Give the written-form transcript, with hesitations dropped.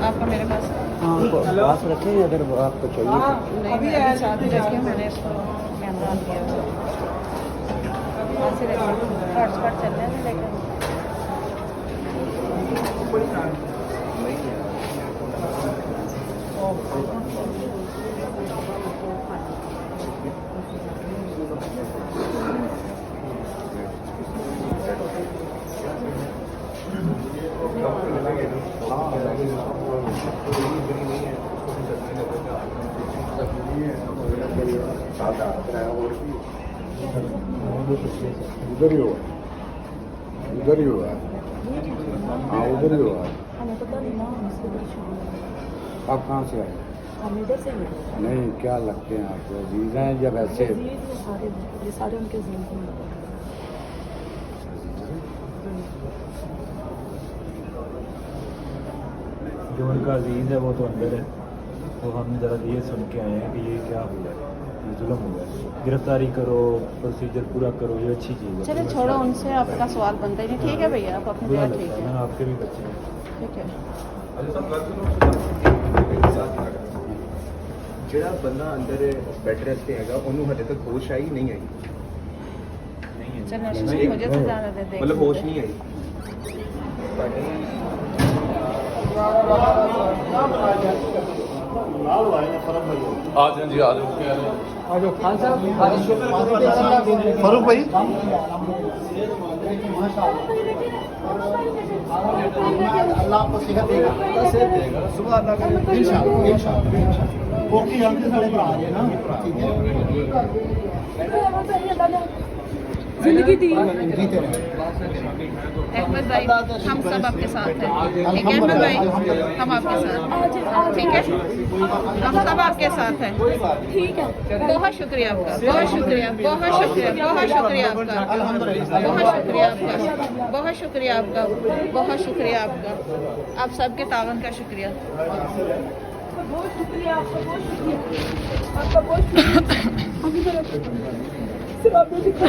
आपका मेरे पास हाँ पास रखें अगर आपको चाहिए नहीं, अभी साथ ही रखे मैंने इसको कैमरा ऑन किया पास ही रखे हॉटस्पॉट चल रहे हैं लेकिन उधर ही हुआ उधर ही हुआ हाँ उधर ही हुआ हमें पता नहीं ना उसके पीछे आप कहाँ से आए हम इधर से नहीं क्या लगते हैं आपको अजीज हैं या वैसे ये सारे उनके जिंदगी में जो उनका अजीज़ है वो तो अंदर है, तो हम ज़रा ये सुन के आए हैं कि ये क्या हुआ है, ये जुल्म हुआ है। गिरफ्तारी करो, प्रोसीजर पूरा करो, ये अच्छी चीज़ है। चलिए छोड़ो उनसे, आपका सवाल बनता ही नहीं। ठीक है भैया, आप अपनी बुरा जगह ठीक लगता है है, ना, आपके भी बच्चे हैं। ठीक है। ਜਿਹੜਾ ਬੰਦਾ ਅੰਦਰ ਬੈੱਡ ਰੈਸਟ ਤੇ ਹੈਗਾ ਉਹਨੂੰ ਹਜੇ ਤੱਕ ਹੋਸ਼ ਆਈ ਨਹੀਂ ਆਈ चलिए मुझे तो जाने दे देख ਮਤਲਬ ਹੋਸ਼ ਨਹੀਂ ਆਈ आज हैं जी आज खान साहब फरूक भाई अल्लाह आपको सेहत देगा सुबह अल्लाह का इंशाअल्लाह इंशाअल्लाह ओके जल्दी साढ़े पर आ रही है ना ठीक है जिंदगी दी जीते रहे अहमद भाई, हम सब आपके साथ हैं, ठीक है अहमद भाई, हम आपके साथ हैं, ठीक है, हम सब आपके साथ हैं, ठीक है। बहुत शुक्रिया आपका, बहुत शुक्रिया, बहुत शुक्रिया, बहुत शुक्रिया आपका, बहुत शुक्रिया आपका, बहुत शुक्रिया आपका, बहुत शुक्रिया आपका, आप सबके तावन का शुक्रिया। बहुत शुक्रिया आपका, बहुत शुक्रिया आपका, बहुत शुक्रिया। सिर्फ आप मुझे नहीं